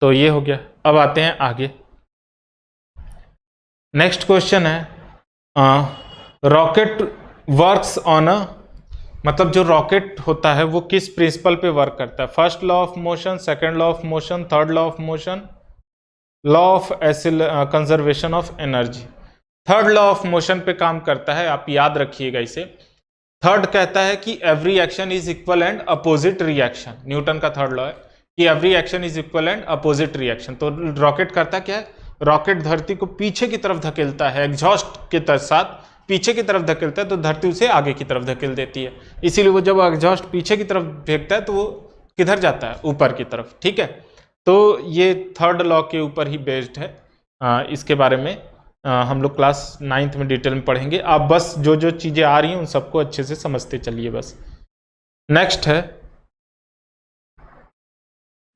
तो ये हो गया। अब आते हैं आगे, नेक्स्ट क्वेश्चन है रॉकेट वर्क्स ऑन अ, मतलब जो रॉकेट होता है वो किस प्रिंसिपल पे वर्क करता है? First law of motion, second law of motion, third law of motion, law of conservation of energy. Third law of motion पे काम करता है, आप याद रखिएगा इसे। थर्ड कहता है कि every action is equal and opposite reaction, Newton का थर्ड लॉ है कि every action is equal and opposite reaction. तो रॉकेट करता क्या है, रॉकेट धरती को पीछे की तरफ धकेलता है, एग्जॉस्ट के साथ पीछे की तरफ धकेलता है तो धरती उसे आगे की तरफ धकेल देती है। इसीलिए वो जब एग्जॉस्ट पीछे की तरफ फेंकता है तो वो किधर जाता है, ऊपर की तरफ। ठीक है, तो ये थर्ड लॉ के ऊपर ही बेस्ड है। इसके बारे में हम लोग क्लास 9th में डिटेल में पढ़ेंगे। आप बस जो जो चीज़ें आ रही हैं उन सबको अच्छे से समझते चलिए बस। नेक्स्ट है,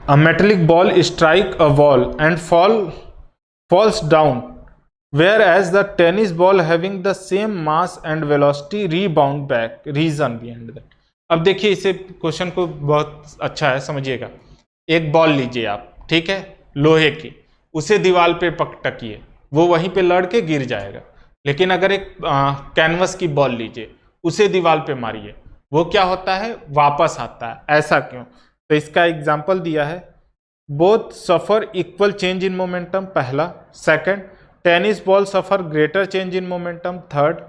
a metallic ball strike a wall and falls down, whereas the tennis ball having the same mass and velocity rebound back. Reason behind that. अब देखिए इसे क्वेश्चन को बहुत अच्छा है, समझिएगा। एक बॉल लीजिए आप, ठीक है, लोहे की, उसे दीवार पे टकिए, वो वहीं पे लड़ के गिर जाएगा। लेकिन अगर एक कैनवस की बॉल लीजिए, उसे दीवार पे मारिए, वो क्या होता है, वापस आता है। ऐसा क्यों? तो इसका एग्जाम्पल दिया है, both suffer equal change in momentum, पहला। Second, tennis ball suffer greater change in momentum, third.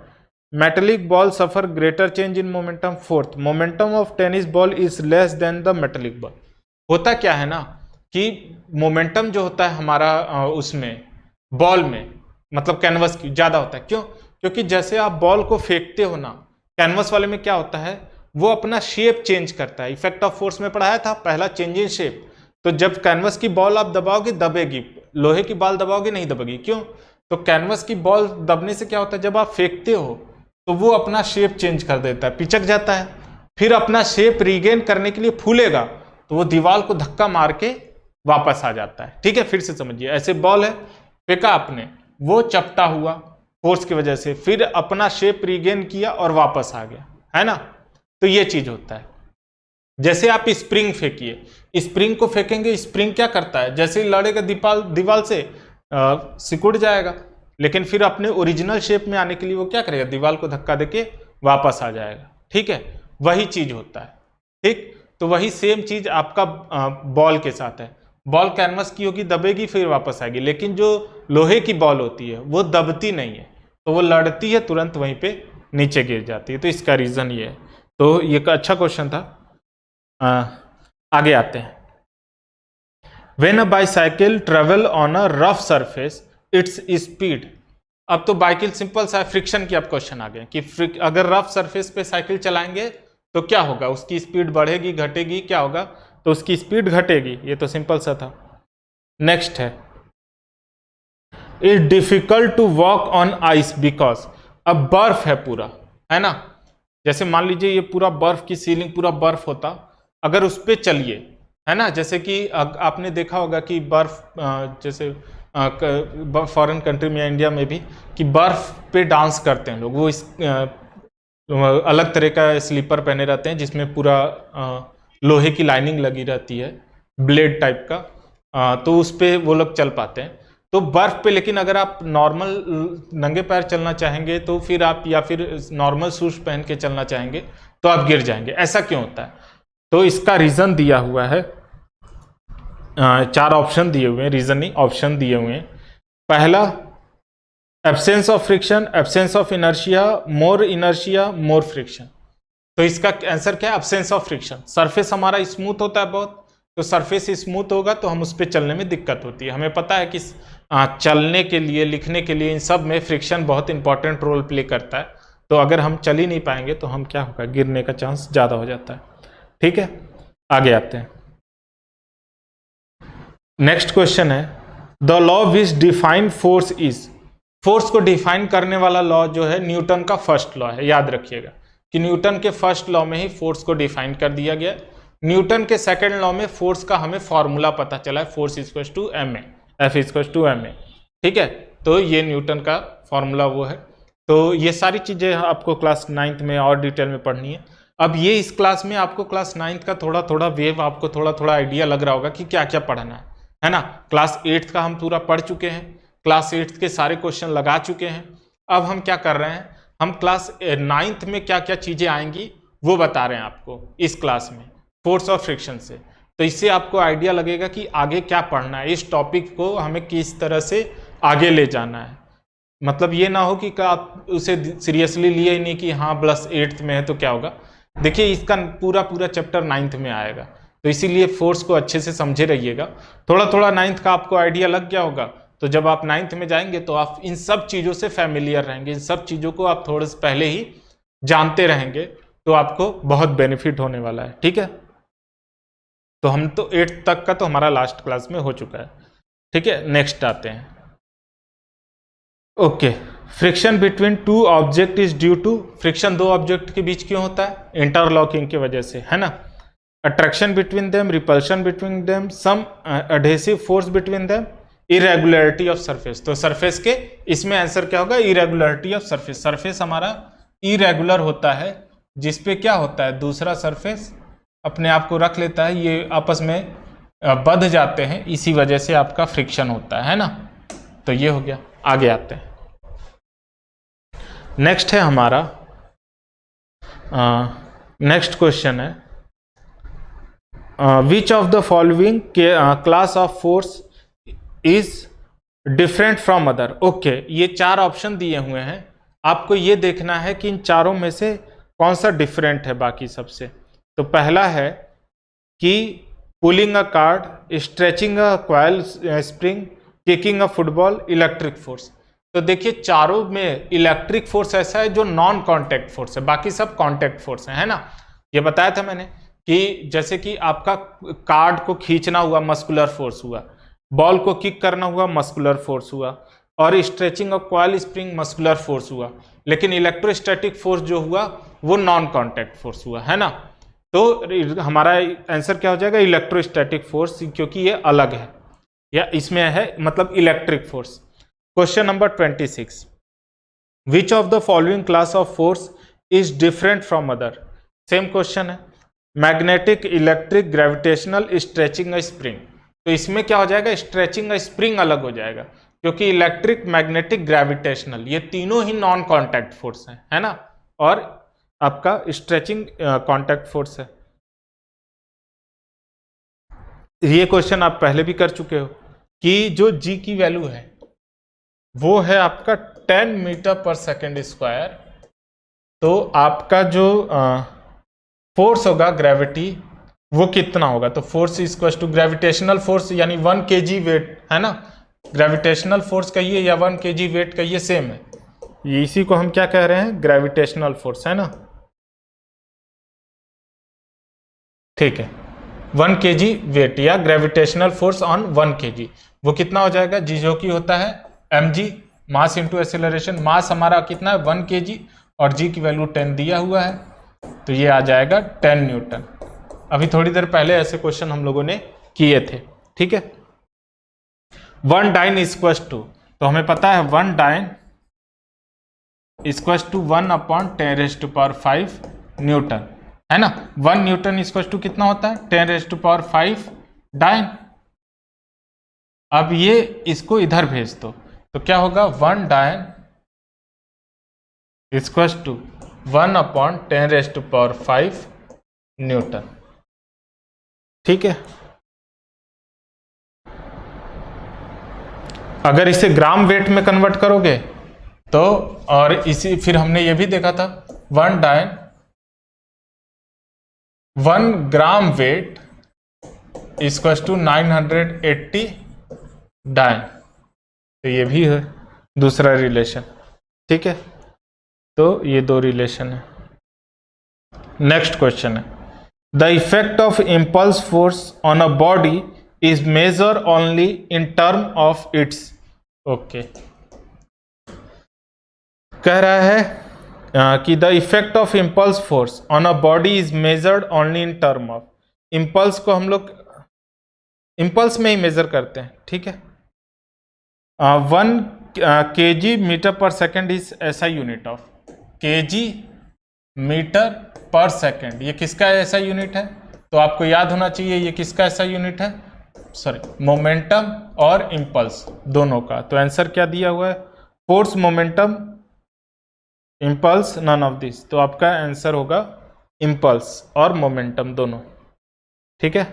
Metallic ball suffer greater change in momentum, fourth. Momentum of tennis ball is less than the metallic ball. होता क्या है ना कि मोमेंटम जो होता है हमारा उसमें बॉल में, मतलब कैनवस की, ज्यादा होता है। क्यों? क्योंकि जैसे आप बॉल को फेंकते हो ना, कैनवस वाले में क्या होता है, वो अपना शेप चेंज करता है। इफेक्ट ऑफ फोर्स में पढ़ाया था पहला, चेंज इन शेप। तो जब कैनवस की बॉल आप दबाओगे दबेगी, लोहे की बॉल दबाओगे नहीं दबेगी। क्यों? तो कैनवस की बॉल दबने से क्या होता है, जब आप फेंकते हो तो वो अपना शेप चेंज कर देता है, पिचक जाता है, फिर अपना शेप रिगेन करने के लिए फूलेगा तो वो दीवार को धक्का मार के वापस आ जाता है। ठीक है, फिर से समझिए, ऐसे बॉल है, फेंका आपने, वो चपटा हुआ फोर्स की वजह से, फिर अपना शेप रिगेन किया और वापस आ गया, है ना। तो ये चीज होता है। जैसे आप स्प्रिंग फेंकिए, स्प्रिंग को फेंकेंगे, स्प्रिंग क्या करता है, जैसे ही लड़ेगा दीवार से सिकुड़ जाएगा, लेकिन फिर अपने ओरिजिनल शेप में आने के लिए वो क्या करेगा, दीवार को धक्का देके वापस आ जाएगा। ठीक है, वही चीज होता है। ठीक, तो वही सेम चीज आपका बॉल के साथ है। बॉल कैनवस की होगी, दबेगी, फिर वापस आएगी, लेकिन जो लोहे की बॉल होती है वो दबती नहीं है, तो वो लड़ती है, तुरंत वहीं पे नीचे गिर जाती है। तो इसका रीजन ये है। तो ये एक अच्छा क्वेश्चन था। आगे आते हैं। When a bicycle travel on a rough surface, its speed। अब तो बाइकिल सिंपल सा फ्रिक्शन की अब क्वेश्चन आ गए कि अगर रफ सरफेस पे साइकिल चलाएंगे तो क्या होगा, उसकी स्पीड बढ़ेगी घटेगी, क्या होगा, तो उसकी स्पीड घटेगी। ये तो सिंपल सा था। नेक्स्ट है, it's difficult to walk on ice because. अब बर्फ है पूरा, है ना, जैसे मान लीजिए ये पूरा बर्फ की सीलिंग, पूरा बर्फ होता, अगर उस पर चलिए, है ना, जैसे कि आपने देखा होगा कि बर्फ जैसे फॉरेन कंट्री में या इंडिया में भी कि बर्फ पे डांस करते हैं लोग, वो इस अलग तरह का स्लीपर पहने रहते हैं जिसमें पूरा लोहे की लाइनिंग लगी रहती है, ब्लेड टाइप का, तो उस पे वो लोग चल पाते हैं। तो बर्फ पे, लेकिन अगर आप नॉर्मल नंगे पैर चलना चाहेंगे तो फिर आप, या फिर नॉर्मल शूज पहन के चलना चाहेंगे तो आप गिर जाएंगे। ऐसा क्यों होता है? तो इसका रीजन दिया हुआ है, 4 ऑप्शन दिए हुए हैं, रीजन नहीं ऑप्शन दिए हुए हैं। पहला, absence of friction, absence of inertia, more friction. तो इसका आंसर क्या है, एब्सेंस ऑफ फ्रिक्शन। सरफेस हमारा स्मूथ होता है बहुत, तो सरफेस स्मूथ होगा तो हम उस पर चलने में दिक्कत होती है। हमें पता है कि चलने के लिए, लिखने के लिए, इन सब में फ्रिक्शन बहुत इंपॉर्टेंट रोल प्ले करता है। तो अगर हम चल ही नहीं पाएंगे तो हम क्या होगा, गिरने का चांस ज़्यादा हो जाता है। ठीक है, आगे आते हैं। नेक्स्ट क्वेश्चन है, the law which define force is. Force को डिफाइन करने वाला लॉ जो है न्यूटन का फर्स्ट लॉ है। याद रखिएगा कि न्यूटन के फर्स्ट लॉ में ही फोर्स को डिफाइन कर दिया गया। न्यूटन के सेकंड लॉ में फोर्स का हमें फॉर्मूला पता चला है, force equals to ma, F equals to ma। ठीक है, तो ये न्यूटन का फॉर्मूला वो है। तो ये सारी चीज़ें आपको क्लास 9th में और डिटेल में पढ़नी है। अब ये इस क्लास में आपको क्लास 9th का थोड़ा थोड़ा वेव, आपको थोड़ा थोड़ा आइडिया लग रहा होगा कि क्या क्या पढ़ना है ना। क्लास 8th का हम पूरा पढ़ चुके हैं, क्लास 8th के सारे क्वेश्चन लगा चुके हैं। अब हम क्या कर रहे हैं, हम क्लास 9th में क्या क्या चीज़ें आएंगी वो बता रहे हैं आपको इस क्लास में, फोर्स और फ्रिक्शन से। तो इससे आपको आइडिया लगेगा कि आगे क्या पढ़ना है, इस टॉपिक को हमें किस तरह से आगे ले जाना है। मतलब ये ना हो कि आप उसे सीरियसली लिए ही नहीं कि हाँ प्लस 8th में है तो क्या होगा। देखिए इसका पूरा पूरा चैप्टर 9th में आएगा, तो इसीलिए फोर्स को अच्छे से समझे रहिएगा। थोड़ा थोड़ा 9th का आपको आइडिया लग गया होगा, तो जब आप 9th में जाएंगे तो आप इन सब चीज़ों से फैमिलियर रहेंगे, इन सब चीज़ों को आप थोड़े से पहले ही जानते रहेंगे, तो आपको बहुत बेनिफिट होने वाला है। ठीक है, तो हम तो 8th तक का तो हमारा लास्ट क्लास में हो चुका है। ठीक है, नेक्स्ट आते हैं। Okay, friction between two object is due to, friction दो ऑब्जेक्ट के बीच क्यों होता है? इंटरलॉकिंग की वजह से, है ना। Attraction between them, repulsion between them, some adhesive force between them, irregularity of surface. तो सरफेस के इसमें आंसर क्या होगा? Irregularity of surface. सरफेस हमारा इरेगुलर होता है, जिसपे क्या होता है, दूसरा सरफेस अपने आप को रख लेता है, ये आपस में बंध जाते हैं, इसी वजह से आपका फ्रिक्शन होता है ना। तो ये हो गया। आगे आते हैं, नेक्स्ट है हमारा नेक्स्ट क्वेश्चन है विच of the following class of force is different from other. Okay, ये 4 ऑप्शन दिए हुए हैं, आपको ये देखना है कि इन चारों में से कौन सा डिफरेंट है बाकी सबसे। तो पहला है कि pulling a card, stretching a coil spring, kicking a football, electric force. तो देखिए चारों में इलेक्ट्रिक फोर्स ऐसा है जो नॉन कांटेक्ट फोर्स है, बाकी सब कांटेक्ट फोर्स है ना। ये बताया था मैंने कि जैसे कि आपका कार्ड को खींचना हुआ मस्कुलर फोर्स हुआ, बॉल को किक करना हुआ मस्कुलर फोर्स हुआ, और stretching of coil spring muscular force हुआ। लेकिन इलेक्ट्रोस्टैटिक फोर्स जो हुआ वो नॉन कांटेक्ट फोर्स हुआ, है ना। तो हमारा आंसर क्या हो जाएगा? इलेक्ट्रोस्टैटिक फोर्स, क्योंकि ये अलग है, या इसमें है मतलब electric force. Question number 26, which of the following class of force is different from other. Same question है, magnetic, electric, gravitational, stretching spring. तो इसमें क्या हो जाएगा? स्ट्रेचिंग स्प्रिंग अलग हो जाएगा, क्योंकि इलेक्ट्रिक, मैग्नेटिक, ग्रेविटेशनल ये तीनों ही नॉन कांटेक्ट फोर्स हैं, है ना, और आपका स्ट्रेचिंग कांटेक्ट फोर्स है। ये क्वेश्चन आप पहले भी कर चुके हो कि जो जी की वैल्यू है वो है आपका 10 मीटर पर सेकेंड स्क्वायर। तो आपका जो फोर्स होगा ग्रेविटी वो कितना होगा? तो force equal to gravitational force, यानी 1 kg वेट, है ना। ग्रेविटेशनल फोर्स कहिए या 1 kg वेट कहिए, सेम है। ये इसी को हम क्या कह रहे हैं? ग्रेविटेशनल फोर्स, है ना। ठीक है, 1 kg वेट या ग्रेविटेशनल फोर्स ऑन 1 kg, वो कितना हो जाएगा? जी जो कि होता है mg, मास इंटू एक्सेलरेशन। मास हमारा कितना है? 1 kg, और जी की वैल्यू 10 दिया हुआ है, तो ये आ जाएगा 10 न्यूटन। अभी थोड़ी देर पहले ऐसे क्वेश्चन हम लोगों ने किए थे। ठीक है, 1 डाइन इक्वल टू, तो हमें पता है 1 डाइन इक्वल टू 1/10⁵ न्यूटन, है ना। 1 न्यूटन इक्वल टू कितना होता है? 10⁵ डाइन। अब ये इसको इधर भेज दो, तो क्या होगा? 1 डाइन इक्वल टू 1/10⁵ न्यूटन। ठीक है, अगर इसे ग्राम वेट में कन्वर्ट करोगे तो, और इसी फिर हमने ये भी देखा था 1 dyne 1 gram weight equal to 980 dyne. तो ये भी है दूसरा रिलेशन। ठीक है, तो ये 2 रिलेशन है। नेक्स्ट क्वेश्चन है, the effect of impulse force on a body is measure only in term of its. Okay, कह रहा है कि the effect of impulse force on a body is measured only in term of. Impulse को हम लोग इम्पल्स में ही मेजर करते हैं। ठीक है, 1 kg metre per second is ऐसा unit of kg metre per second. ये किसका ऐसा यूनिट है? तो आपको याद होना चाहिए ये किसका ऐसा यूनिट है? सॉरी, मोमेंटम और इम्पल्स दोनों का। तो आंसर क्या दिया हुआ है? Force, momentum, impulse, none of this. तो आपका आंसर होगा इम्पल्स और मोमेंटम दोनों। ठीक है,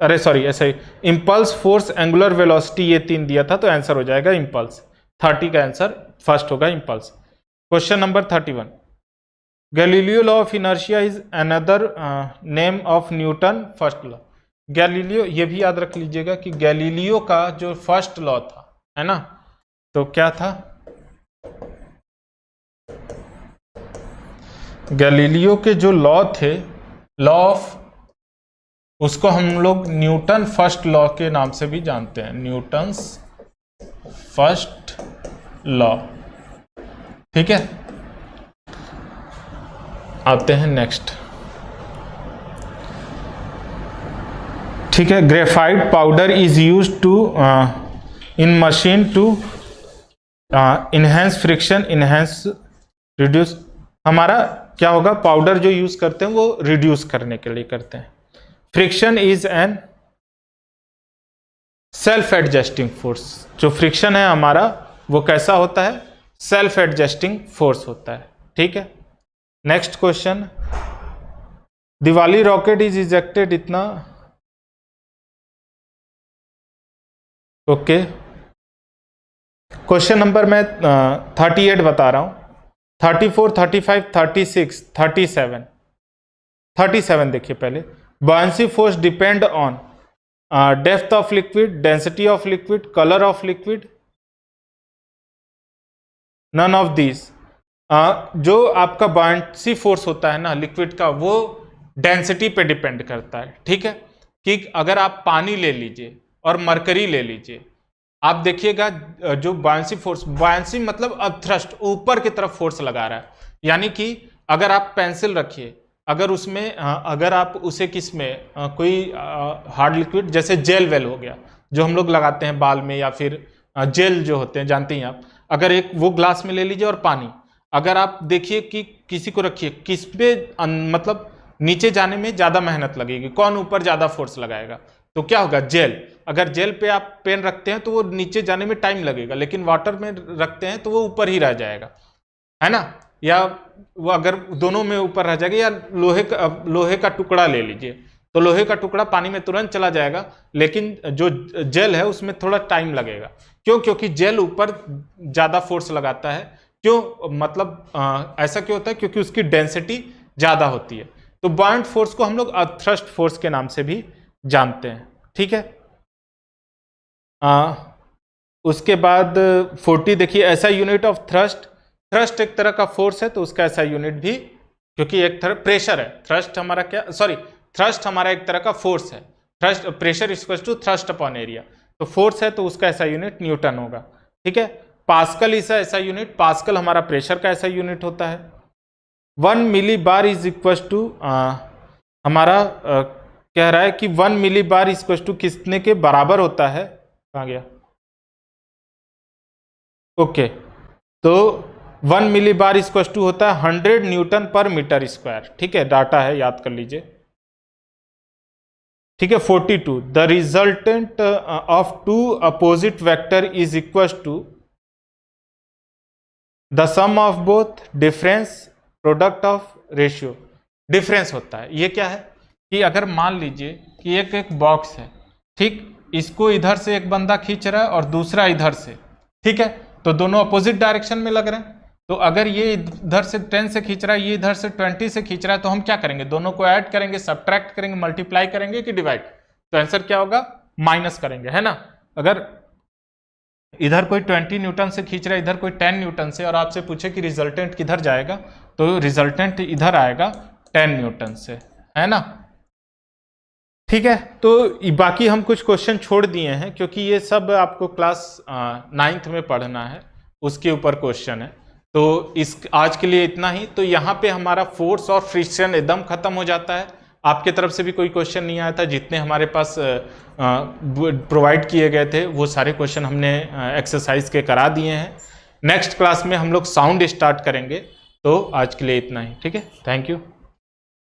अरे सॉरी, ऐसा ही इम्पल्स, फोर्स, एंगुलर वेलोसिटी, ये 3 दिया था, तो आंसर हो जाएगा इम्पल्स। 30 का आंसर फर्स्ट होगा impulse. Question number 31, Galileo law of inertia is another name of Newton first law. Galileo, ये भी याद रख लीजिएगा कि गैलीलियो का जो फर्स्ट लॉ था, है ना, तो क्या था, गैलीलियो के जो लॉ थे, लॉ ऑफ, उसको हम लोग न्यूटन फर्स्ट लॉ के नाम से भी जानते हैं, न्यूटन्स फर्स्ट लॉ। ठीक है, आते हैं नेक्स्ट। ठीक है, graphite powder is used to in machine to enhance friction, enhance reduce. हमारा क्या होगा, पाउडर जो यूज करते हैं वो रिड्यूस करने के लिए करते हैं। Friction is an self adjusting force. जो फ्रिक्शन है हमारा वो कैसा होता है, सेल्फ एडजस्टिंग फोर्स होता है। ठीक है, next question, Diwali rocket is ejected इतना, ओके। क्वेश्चन नंबर मैं 38 बता रहा हूं, 34, 35, 36, 37। 37 देखिए पहले, buoyancy force depend on depth of liquid, density of liquid, colour of liquid, none of these. जो आपका buoyancy फोर्स होता है ना लिक्विड का, वो डेंसिटी पे डिपेंड करता है। ठीक है, कि अगर आप पानी ले लीजिए और मरकरी ले लीजिए, आप देखिएगा जो buoyancy फोर्स, buoyancy मतलब अपथ्रस्ट, ऊपर की तरफ फोर्स लगा रहा है। यानी कि अगर आप पेंसिल रखिए, अगर उसमें अगर आप उसे किस में कोई हार्ड लिक्विड जैसे जेल वेल हो गया, जो हम लोग लगाते हैं बाल में, या फिर जेल जो होते हैं जानते हैं आप, अगर एक वो ग्लास में ले लीजिए और पानी, अगर आप देखिए कि किसी को रखिए, किस पे मतलब नीचे जाने में ज़्यादा मेहनत लगेगी, कौन ऊपर ज़्यादा फोर्स लगाएगा, तो क्या होगा, जेल। अगर जेल पे आप पेन रखते हैं तो वो नीचे जाने में टाइम लगेगा, लेकिन वाटर में रखते हैं तो वो ऊपर ही रह जाएगा, है ना। या वो अगर दोनों में ऊपर रह जाएगा, या लोहे का टुकड़ा ले लीजिए, तो लोहे का टुकड़ा पानी में तुरंत चला जाएगा, लेकिन जो जेल है उसमें थोड़ा टाइम लगेगा। क्यों? क्योंकि जेल ऊपर ज़्यादा फोर्स लगाता है। क्यों? मतलब ऐसा क्यों होता है? क्योंकि उसकी डेंसिटी ज़्यादा होती है। तो बॉयंट फोर्स को हम लोग थ्रस्ट फोर्स के नाम से भी जानते हैं। ठीक है, उसके बाद 40 देखिए, ऐसा यूनिट ऑफ थ्रस्ट, थ्रस्ट एक तरह का फोर्स है तो उसका ऐसा यूनिट भी, क्योंकि एक तरह प्रेशर है, थ्रस्ट हमारा क्या, सॉरी, थ्रस्ट हमारा एक तरह का फोर्स है, thrust pressure equal to thrust upon area, तो फोर्स है तो उसका ऐसा यूनिट न्यूटन होगा। ठीक है, पास्कल इसका ऐसा यूनिट, पास्कल हमारा प्रेशर का ऐसा यूनिट होता है। 1 मिली बार इज इक्वल टू हमारा कह रहा है कि 1 मिली बार इक्वल टू कितने के बराबर होता है, कहाँ गया, ओके, तो 1 मिली बार इक्वल टू होता है 100 न्यूटन पर मीटर स्क्वायर। ठीक है, डाटा है, याद कर लीजिए। ठीक है, 42 the resultant of two opposite vector is equal to the sum of both difference product of ratio. Difference होता है, ये क्या है कि अगर मान लीजिए कि एक बॉक्स है, ठीक, इसको इधर से एक बंदा खींच रहा है और दूसरा इधर से, ठीक है, तो दोनों अपोजिट डायरेक्शन में लग रहे हैं। तो अगर ये इधर से 10 से खींच रहा है, ये इधर से 20 से खींच रहा है, तो हम क्या करेंगे, दोनों को ऐड करेंगे, सब्ट्रैक्ट करेंगे, मल्टीप्लाई करेंगे कि डिवाइड, तो आंसर क्या होगा, माइनस करेंगे, है ना। अगर इधर कोई 20 न्यूटन से खींच रहा है, इधर कोई 10 न्यूटन से, और आपसे पूछे कि रिजल्टेंट किधर जाएगा, तो रिजल्टेंट इधर आएगा 10 न्यूटन से, है ना। ठीक है, तो बाकी हम कुछ क्वेश्चन छोड़ दिए हैं, क्योंकि ये सब आपको क्लास 9th में पढ़ना है, उसके ऊपर क्वेश्चन है। तो इस आज के लिए इतना ही। तो यहाँ पे हमारा फोर्स और फ्रिक्शन एकदम खत्म हो जाता है। आपके तरफ से भी कोई क्वेश्चन नहीं आया था, जितने हमारे पास प्रोवाइड किए गए थे वो सारे क्वेश्चन हमने एक्सरसाइज के करा दिए हैं। नेक्स्ट क्लास में हम लोग साउंड स्टार्ट करेंगे। तो आज के लिए इतना ही, ठीक है, थैंक यू।